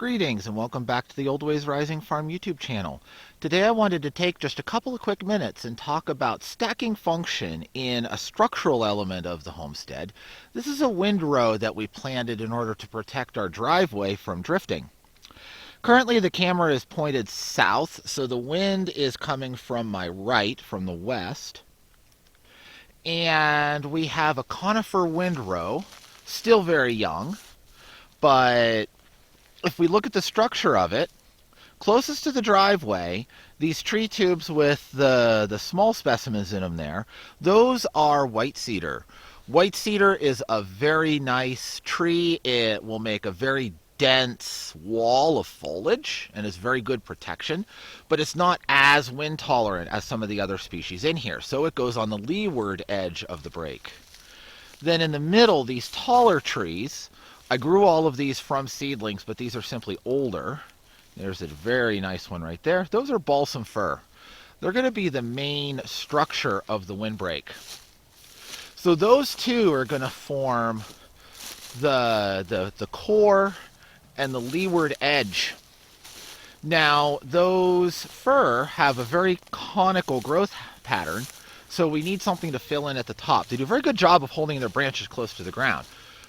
Greetings and welcome back to the Old Ways Rising Farm YouTube channel. Today I wanted to take just a couple of quick minutes and talk about stacking function in a structural element of the homestead. This is a windrow that we planted in order to protect our driveway from drifting. Currently the camera is pointed south, so the wind is coming from my right, from the west. And we have a conifer windrow, still very young, but if we look at the structure of it, closest to the driveway, these tree tubes with the small specimens in them there, those are white cedar. White cedar is a very nice tree. It will make a very dense wall of foliage and is very good protection, but it's not as wind tolerant as some of the other species in here, so it goes on the leeward edge of the break. Then in the middle, these taller trees, I grew all of these from seedlings, but these are simply older. There's a very nice one right there. Those are balsam fir. They're going to be the main structure of the windbreak. So those two are going to form the core and the leeward edge. Now, those fir have a very conical growth pattern, so we need something to fill in at the top. They do a very good job of holding their branches close to the ground.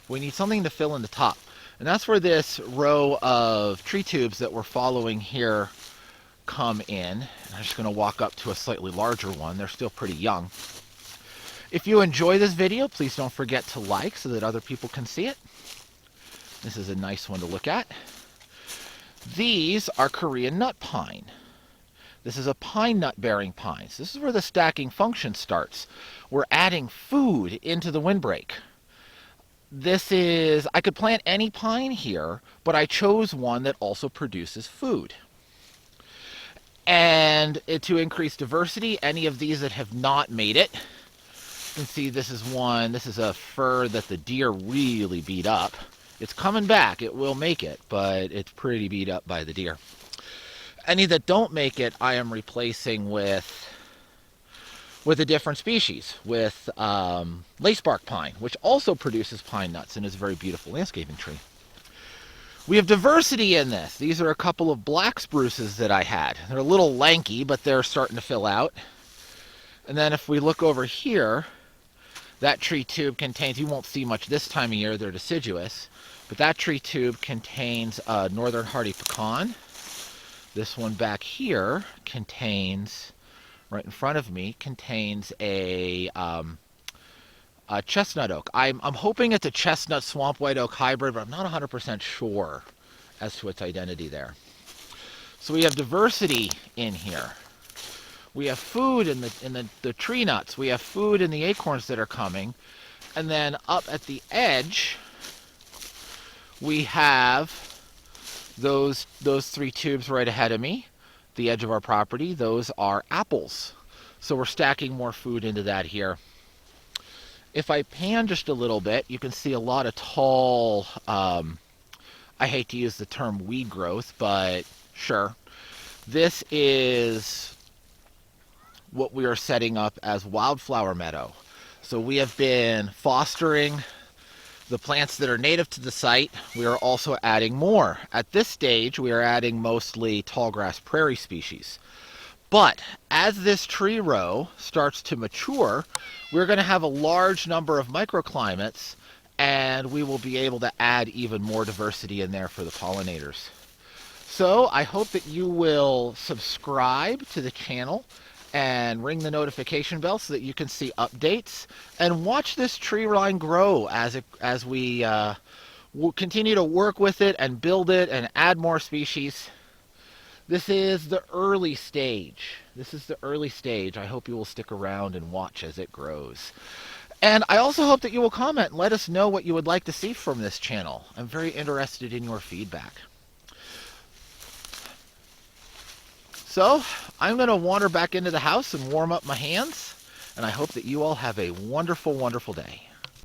We need something to fill in the top. And that's where this row of tree tubes that we're following here come in. I'm just going to walk up to a slightly larger one. They're still pretty young. If you enjoy this video, please don't forget to like so that other people can see it. This is a nice one to look at. These are Korean nut pine. This is a pine nut bearing pine. So this is where the stacking function starts. We're adding food into the windbreak. I could plant any pine here, but I chose one that also produces food. And to increase diversity, any of these that have not made it, you can see this is a fir that the deer really beat up. It's coming back, it will make it, but it's pretty beat up by the deer. Any that don't make it, I am replacing with a different species, with lacebark pine, which also produces pine nuts and is a very beautiful landscaping tree. We have diversity in this. These are a couple of black spruces that I had. They're a little lanky, but they're starting to fill out. And then if we look over here, that tree tube contains, you won't see much this time of year, they're deciduous, but that tree tube contains a northern hardy pecan. This one back here contains, right in front of me, contains a chestnut oak. I'm hoping it's a chestnut swamp white oak hybrid, but I'm not 100% sure as to its identity there. So we have diversity in here. We have food in the tree nuts. We have food in the acorns that are coming. And then up at the edge, we have those three tubes right ahead of me. The edge of our property, those are apples. So we're stacking more food into that here. If I pan just a little bit, you can see a lot of tall, I hate to use the term weed growth, but sure. This is what we are setting up as wildflower meadow. So we have been fostering the plants that are native to the site. We are also adding more. At this stage, we are adding mostly tallgrass prairie species. But as this tree row starts to mature, we're going to have a large number of microclimates, and we will be able to add even more diversity in there for the pollinators. So I hope that you will subscribe to the channel and ring the notification bell so that you can see updates, and watch this tree line grow as we will continue to work with it and build it and add more species. This is the early stage. I hope you will stick around and watch as it grows. And I also hope that you will comment and let us know what you would like to see from this channel. I'm very interested in your feedback. So I'm going to wander back into the house and warm up my hands, and I hope that you all have a wonderful, wonderful day.